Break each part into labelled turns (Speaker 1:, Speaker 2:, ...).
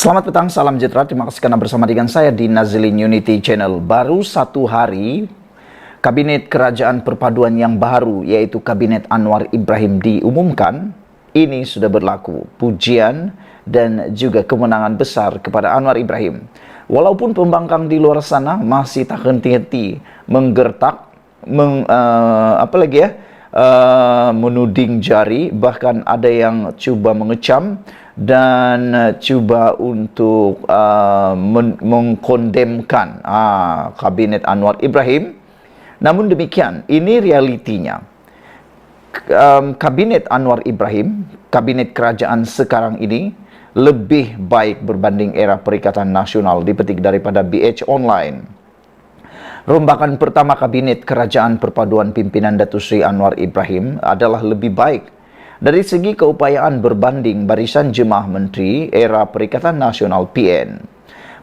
Speaker 1: Selamat petang, salam sejahtera. Terima kasih karena bersama dengan saya di Nazilin Unity Channel. Baru satu hari, Kabinet Kerajaan Perpaduan yang baru, yaitu Kabinet Anwar Ibrahim diumumkan. Ini sudah berlaku. Pujian dan juga kemenangan besar kepada Anwar Ibrahim. Walaupun pembangkang di luar sana masih tak henti-henti menggertak, menuding jari, bahkan ada yang cuba mengecam dan cuba untuk mengkondemkan Kabinet Anwar Ibrahim. Namun demikian, ini realitinya. Kabinet Anwar Ibrahim, kabinet kerajaan sekarang ini lebih baik berbanding era Perikatan Nasional, dipetik daripada BH Online. Rombakan pertama Kabinet Kerajaan Perpaduan pimpinan Datuk Seri Anwar Ibrahim adalah lebih baik dari segi keupayaan berbanding barisan jemaah menteri era Perikatan Nasional PN.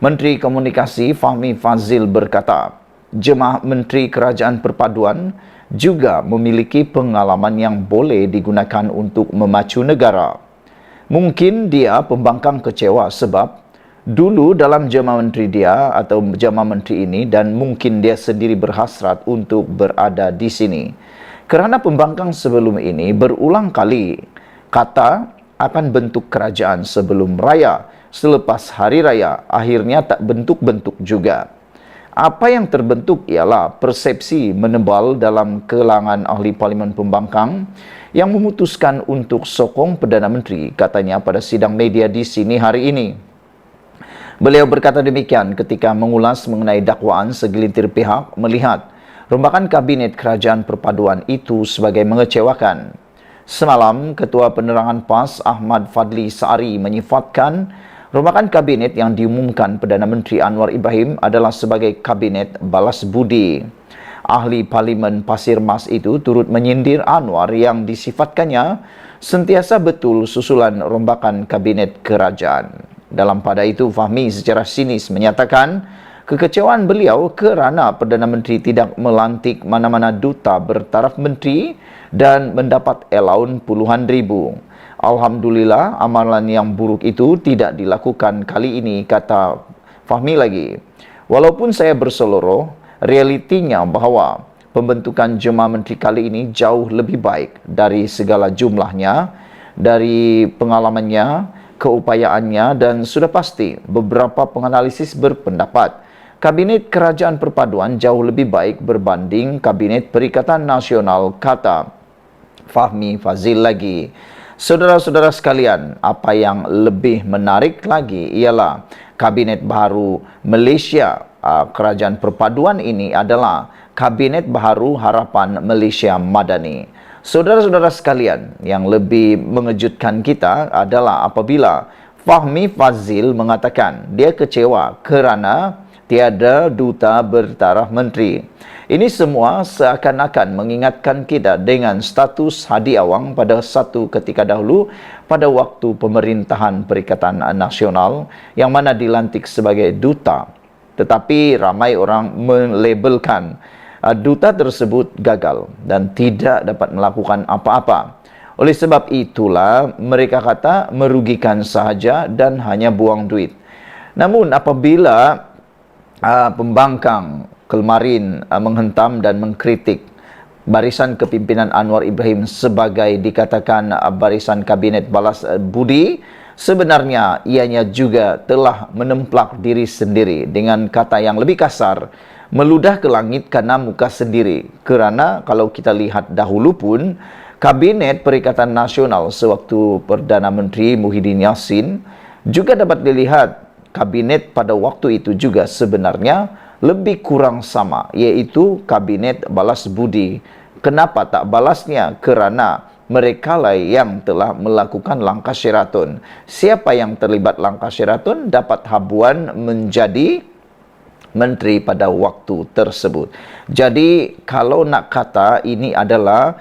Speaker 1: Menteri Komunikasi Fahmi Fadzil berkata, jemaah menteri Kerajaan Perpaduan juga memiliki pengalaman yang boleh digunakan untuk memacu negara. Mungkin dia pembangkang kecewa sebab dulu dalam jemaah menteri dia atau jemaah menteri ini, dan mungkin dia sendiri berhasrat untuk berada di sini. Kerana pembangkang sebelum ini berulang kali kata akan bentuk kerajaan sebelum raya, selepas hari raya, akhirnya tak bentuk-bentuk juga. Apa yang terbentuk ialah persepsi menebal dalam kalangan ahli parlimen pembangkang yang memutuskan untuk sokong Perdana Menteri, katanya pada sidang media di sini hari ini. Beliau berkata demikian ketika mengulas mengenai dakwaan segelintir pihak melihat rombakan Kabinet Kerajaan Perpaduan itu sebagai mengecewakan. Semalam, Ketua Penerangan PAS Ahmad Fadli Sa'ari menyifatkan rombakan Kabinet yang diumumkan Perdana Menteri Anwar Ibrahim adalah sebagai Kabinet balas budi. Ahli Parlimen Pasir Mas itu turut menyindir Anwar yang disifatkannya sentiasa betul susulan rombakan Kabinet Kerajaan. Dalam pada itu, Fahmi secara sinis menyatakan kekecewaan beliau kerana Perdana Menteri tidak melantik mana-mana duta bertaraf menteri dan mendapat allowance puluhan ribu. Alhamdulillah, amalan yang buruk itu tidak dilakukan kali ini, kata Fahmi lagi. Walaupun saya berseloroh, realitinya bahawa pembentukan jemaah menteri kali ini jauh lebih baik dari segala jumlahnya, dari pengalamannya, keupayaannya, dan sudah pasti beberapa penganalisis berpendapat Kabinet Kerajaan Perpaduan jauh lebih baik berbanding Kabinet Perikatan Nasional, kata Fahmi Fadzil lagi. Saudara-saudara sekalian, apa yang lebih menarik lagi ialah Kabinet baru Malaysia Kerajaan Perpaduan ini adalah Kabinet baru Harapan Malaysia Madani. Saudara-saudara sekalian, yang lebih mengejutkan kita adalah apabila Fahmi Fadzil mengatakan dia kecewa kerana tiada duta bertaraf menteri. Ini semua seakan-akan mengingatkan kita dengan status Hadi Awang pada satu ketika dahulu pada waktu pemerintahan Perikatan Nasional yang mana dilantik sebagai duta. Tetapi ramai orang melabelkan duta tersebut gagal dan tidak dapat melakukan apa-apa. Oleh sebab itulah mereka kata merugikan sahaja dan hanya buang duit. Namun apabila pembangkang kemarin menghentam dan mengkritik barisan kepimpinan Anwar Ibrahim sebagai dikatakan barisan kabinet balas budi, sebenarnya ianya juga telah menemplak diri sendiri dengan kata yang lebih kasar, meludah ke langit karena muka sendiri. Kerana kalau kita lihat dahulu pun, Kabinet Perikatan Nasional sewaktu Perdana Menteri Muhyiddin Yassin juga dapat dilihat kabinet pada waktu itu juga sebenarnya lebih kurang sama, iaitu Kabinet balas budi. Kenapa tak balasnya? Kerana mereka lah yang telah melakukan langkah Sheraton. Siapa yang terlibat langkah Sheraton dapat habuan menjadi menteri pada waktu tersebut. Jadi kalau nak kata ini adalah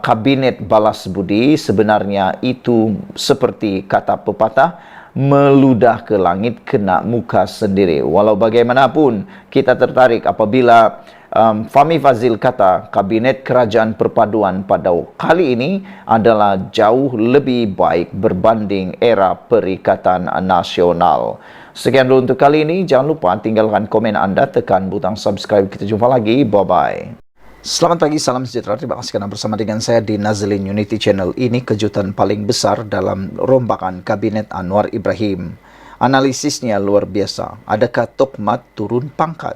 Speaker 1: kabinet balas budi, sebenarnya itu seperti kata pepatah, meludah ke langit kena muka sendiri. Walau bagaimanapun kita tertarik apabila Fahmi Fazil kata Kabinet Kerajaan Perpaduan pada kali ini adalah jauh lebih baik berbanding era Perikatan Nasional. Sekian dulu untuk kali ini. Jangan lupa tinggalkan komen anda, tekan butang subscribe. Kita jumpa lagi. Bye-bye. Selamat pagi, salam sejahtera. Terima kasih kerana bersama dengan saya di Nazlin Unity Channel. Ini kejutan paling besar dalam rombakan Kabinet Anwar Ibrahim. Analisisnya luar biasa. Adakah Tokmat turun pangkat?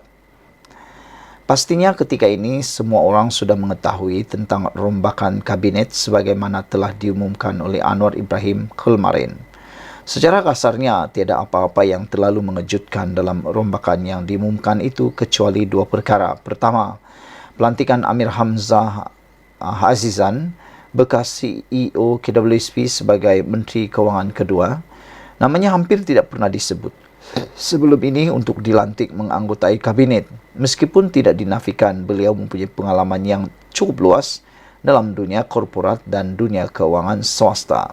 Speaker 1: Pastinya ketika ini semua orang sudah mengetahui tentang rombakan kabinet sebagaimana telah diumumkan oleh Anwar Ibrahim kemarin. Secara kasarnya, tiada apa-apa yang terlalu mengejutkan dalam rombakan yang diumumkan itu kecuali dua perkara. Pertama, pelantikan Amir Hamzah Azizan, bekas CEO KWSP sebagai Menteri Kewangan kedua. Namanya hampir tidak pernah disebut sebelum ini untuk dilantik menganggotai kabinet. Meskipun tidak dinafikan beliau mempunyai pengalaman yang cukup luas dalam dunia korporat dan dunia keuangan swasta.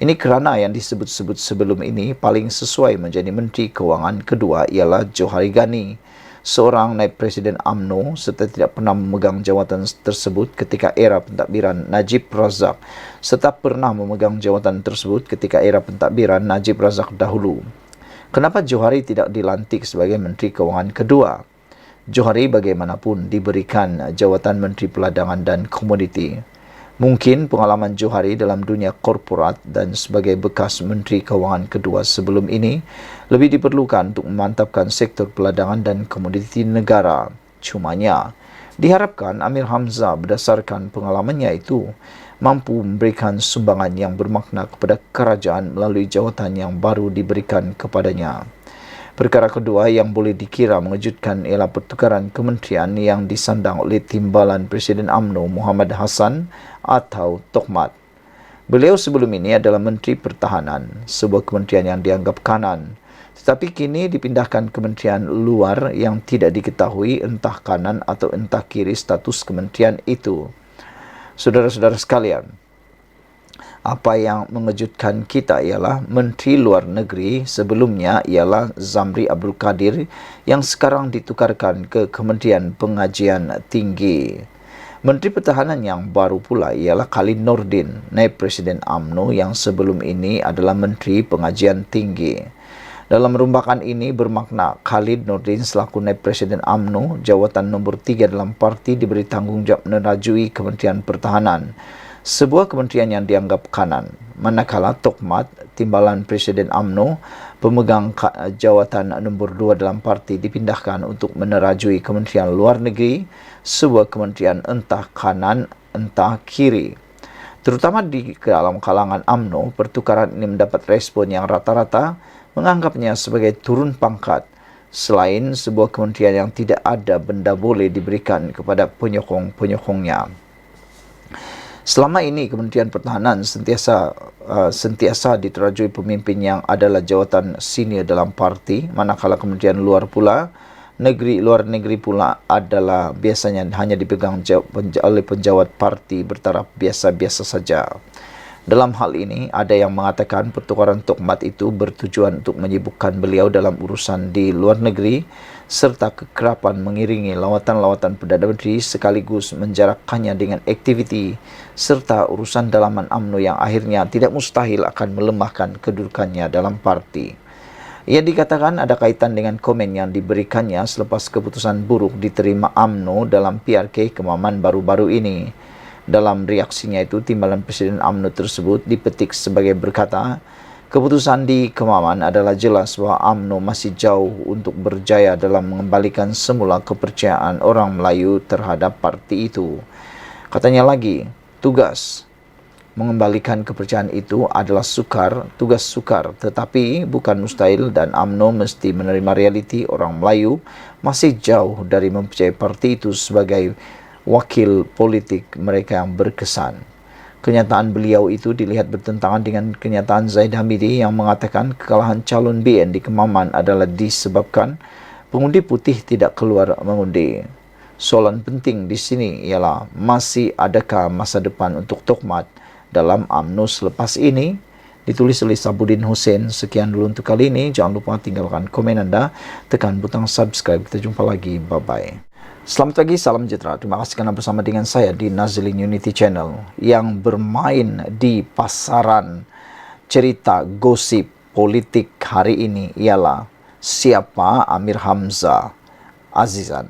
Speaker 1: Ini kerana yang disebut-sebut sebelum ini paling sesuai menjadi Menteri Keuangan kedua ialah Johari Ghani, seorang naib Presiden UMNO serta tidak pernah memegang jawatan tersebut ketika era pentadbiran Najib Razak serta pernah memegang jawatan tersebut ketika era pentadbiran Najib Razak dahulu. Kenapa Johari tidak dilantik sebagai Menteri Keuangan kedua? Johari bagaimanapun diberikan jawatan Menteri Perdagangan dan Komoditi. Mungkin pengalaman Johari dalam dunia korporat dan sebagai bekas Menteri Keuangan kedua sebelum ini lebih diperlukan untuk memantapkan sektor perdagangan dan komoditi negara. Cumanya, diharapkan Amir Hamzah berdasarkan pengalamannya itu mampu memberikan sumbangan yang bermakna kepada kerajaan melalui jawatan yang baru diberikan kepadanya. Perkara kedua yang boleh dikira mengejutkan ialah pertukaran kementerian yang disandang oleh Timbalan Presiden UMNO Muhammad Hassan atau Tokmat. Beliau sebelum ini adalah Menteri Pertahanan, sebuah kementerian yang dianggap kanan. Tetapi kini dipindahkan kementerian luar yang tidak diketahui entah kanan atau entah kiri status kementerian itu. Saudara-saudara sekalian, apa yang mengejutkan kita ialah Menteri Luar Negeri sebelumnya ialah Zamri Abdul Kadir yang sekarang ditukarkan ke Kementerian Pengajian Tinggi. Menteri Pertahanan yang baru pula ialah Khalid Nordin, naib Presiden UMNO yang sebelum ini adalah Menteri Pengajian Tinggi. Dalam rombakan ini bermakna Khalid Nordin selaku naib Presiden UMNO, jawatan nombor 3 dalam parti diberi tanggungjawab menerajui Kementerian Pertahanan, sebuah kementerian yang dianggap kanan. Manakala Tokmat, Timbalan Presiden UMNO, pemegang jawatan nombor 2 dalam parti dipindahkan untuk menerajui Kementerian Luar Negeri, sebuah kementerian entah kanan entah kiri. Terutama di dalam kalangan UMNO, pertukaran ini mendapat respon yang rata-rata menganggapnya sebagai turun pangkat, selain sebuah kementerian yang tidak ada benda boleh diberikan kepada penyokong-penyokongnya. Selama ini Kementerian Pertahanan sentiasa diterajui pemimpin yang adalah jawatan senior dalam parti, manakala Kementerian Luar Negeri pula adalah biasanya hanya dipegang oleh penjawat parti bertaraf biasa-biasa saja. Dalam hal ini, ada yang mengatakan pertukaran Tokmat itu bertujuan untuk menyibukkan beliau dalam urusan di luar negeri serta kekerapan mengiringi lawatan-lawatan Perdana Menteri sekaligus menjarakkannya dengan aktiviti serta urusan dalaman UMNO yang akhirnya tidak mustahil akan melemahkan kedudukannya dalam parti. Ia dikatakan ada kaitan dengan komen yang diberikannya selepas keputusan buruk diterima UMNO dalam PRK Kemaman baru-baru ini. Dalam reaksinya itu, Timbalan Presiden UMNO tersebut dipetik sebagai berkata, keputusan di Kemaman adalah jelas bahwa UMNO masih jauh untuk berjaya dalam mengembalikan semula kepercayaan orang Melayu terhadap parti itu. Katanya lagi, tugas mengembalikan kepercayaan itu adalah tugas sukar, tetapi bukan mustahil dan UMNO mesti menerima realiti orang Melayu masih jauh dari mempercayai parti itu sebagai wakil politik mereka yang berkesan. Kenyataan beliau itu dilihat bertentangan dengan kenyataan Zaid Hamidi yang mengatakan kekalahan calon BN di Kemaman adalah disebabkan pengundi putih tidak keluar mengundi. Soalan penting di sini ialah masih adakah masa depan untuk Tokmat dalam UMNO selepas ini? Ditulis oleh Sabudin Hussein. Sekian dulu untuk kali ini. Jangan lupa tinggalkan komen anda, tekan butang subscribe. Kita jumpa lagi. Bye-bye. Selamat pagi, salam sejahtera. Terima kasih kerana bersama dengan saya di Nazlin Unity Channel yang bermain di pasaran cerita gosip politik hari ini ialah siapa Amir Hamzah Azizan,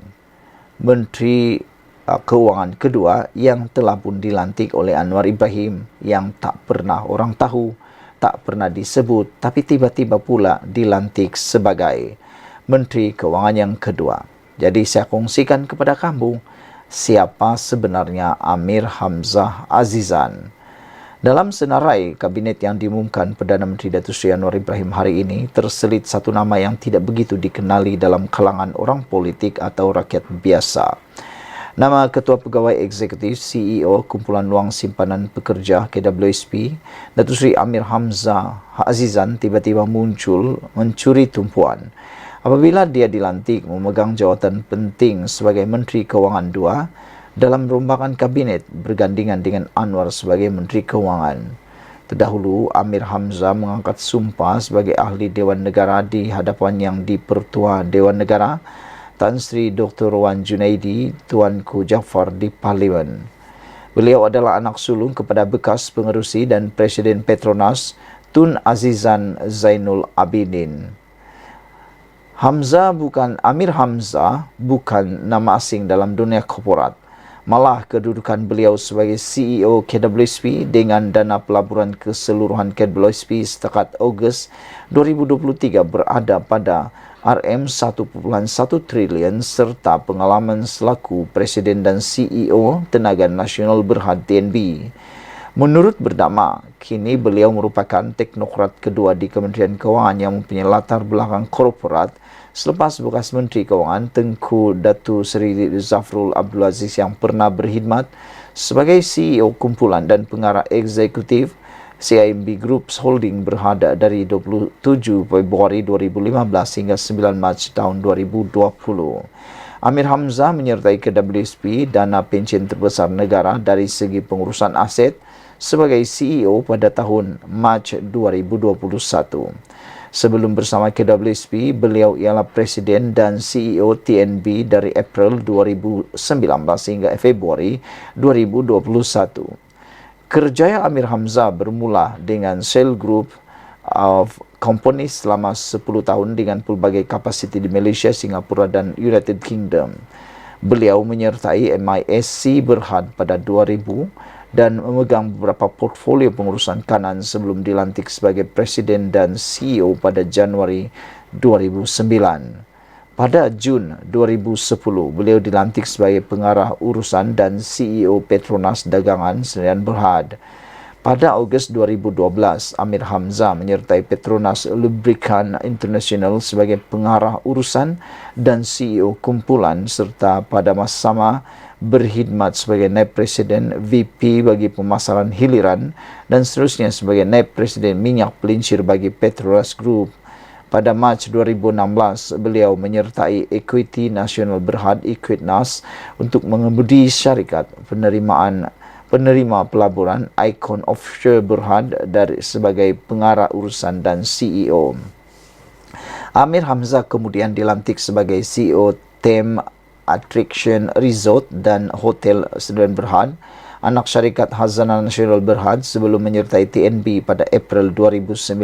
Speaker 1: Menteri Keuangan kedua yang telah pun dilantik oleh Anwar Ibrahim yang tak pernah orang tahu, tak pernah disebut, tapi tiba-tiba pula dilantik sebagai Menteri Keuangan yang kedua. Jadi saya kongsikan kepada kamu siapa sebenarnya Amir Hamzah Azizan. Dalam senarai kabinet yang diumumkan Perdana Menteri Datuk Seri Anwar Ibrahim hari ini, terselit satu nama yang tidak begitu dikenali dalam kalangan orang politik atau rakyat biasa. Nama Ketua Pegawai Eksekutif CEO Kumpulan Wang Simpanan Pekerja KWSP, Datuk Seri Amir Hamzah Azizan tiba-tiba muncul mencuri tumpuan apabila dia dilantik memegang jawatan penting sebagai Menteri Keuangan II dalam rombakan kabinet bergandingan dengan Anwar sebagai Menteri Keuangan. Terdahulu, Amir Hamzah mengangkat sumpah sebagai ahli Dewan Negara di hadapan Yang di-Pertua Dewan Negara, Tan Sri Dr. Wan Junaidi Tuanku Jaafar di Parlimen. Beliau adalah anak sulung kepada bekas pengerusi dan Presiden Petronas Tun Azizan Zainul Abidin. Amir Hamzah bukan nama asing dalam dunia korporat. Malah kedudukan beliau sebagai CEO KWSP dengan dana pelaburan keseluruhan KWSP setakat Ogos 2023 berada pada RM1.1 trilion serta pengalaman selaku Presiden dan CEO Tenaga Nasional Berhad TNB. Menurut bernama, kini beliau merupakan teknokrat kedua di Kementerian Keuangan yang mempunyai latar belakang korporat selepas bekas Menteri Keuangan Tengku Datu Seri Zafrul Abdul Aziz yang pernah berkhidmat sebagai CEO kumpulan dan pengarah eksekutif CIMB Group Holding Berhad dari 27 Februari 2015 hingga 9 Mac tahun 2020. Amir Hamzah menyertai KWSP, dana pension terbesar negara dari segi pengurusan aset, sebagai CEO pada tahun Mac 2021. Sebelum bersama KWSP, beliau ialah Presiden dan CEO TNB dari April 2019 hingga Februari 2021. Kerjaya Amir Hamzah bermula dengan Shell Group of Companies selama 10 tahun dengan pelbagai kapasiti di Malaysia, Singapura dan United Kingdom. Beliau menyertai MISC Berhad pada 2000 dan memegang beberapa portfolio pengurusan kanan sebelum dilantik sebagai Presiden dan CEO pada Januari 2009. Pada Jun 2010, beliau dilantik sebagai pengarah urusan dan CEO Petronas Dagangan Sdn Berhad. Pada Ogos 2012, Amir Hamzah menyertai Petronas Lubricant International sebagai pengarah urusan dan CEO kumpulan serta pada masa sama berkhidmat sebagai Naib Presiden VP bagi pemasaran hiliran dan seterusnya sebagai Naib Presiden minyak pelincir bagi Petronas Group. Pada Mac 2016, beliau menyertai Equity Nasional Berhad Equitnas untuk mengemudi syarikat penerima pelaburan Icon Offshore Berhad dari sebagai pengarah urusan dan CEO. Amir Hamzah kemudian dilantik sebagai CEO Theme Attraction Resort dan Hotel Sdn Berhad, anak syarikat Khazanah Nasional Berhad sebelum menyertai TNB pada April 2019.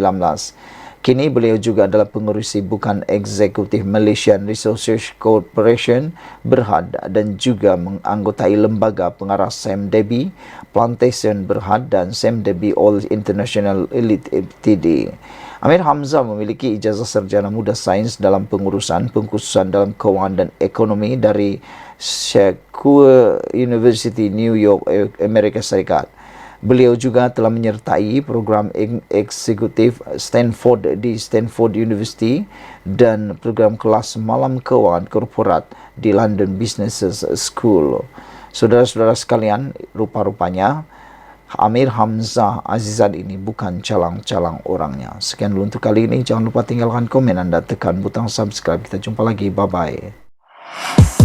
Speaker 1: Kini beliau juga adalah pengerusi bukan eksekutif Malaysian Resources Corporation Berhad dan juga menganggotai lembaga pengarah Sam Debbie, Plantation Berhad dan Sam Debbie Oil International Elite Ltd. Amir Hamzah memiliki ijazah sarjana muda sains dalam pengurusan pengkhususan dalam kewangan dan ekonomi dari Shakur University New York, Amerika Serikat. Beliau juga telah menyertai program eksekutif Stanford di Stanford University dan program kelas malam kewangan korporat di London Business School. Saudara-saudara sekalian, rupa-rupanya Amir Hamzah Azizan ini bukan calang-calang orangnya. Sekian dulu untuk kali ini. Jangan lupa tinggalkan komen Anda, tekan butang subscribe. Kita jumpa lagi. Bye-bye.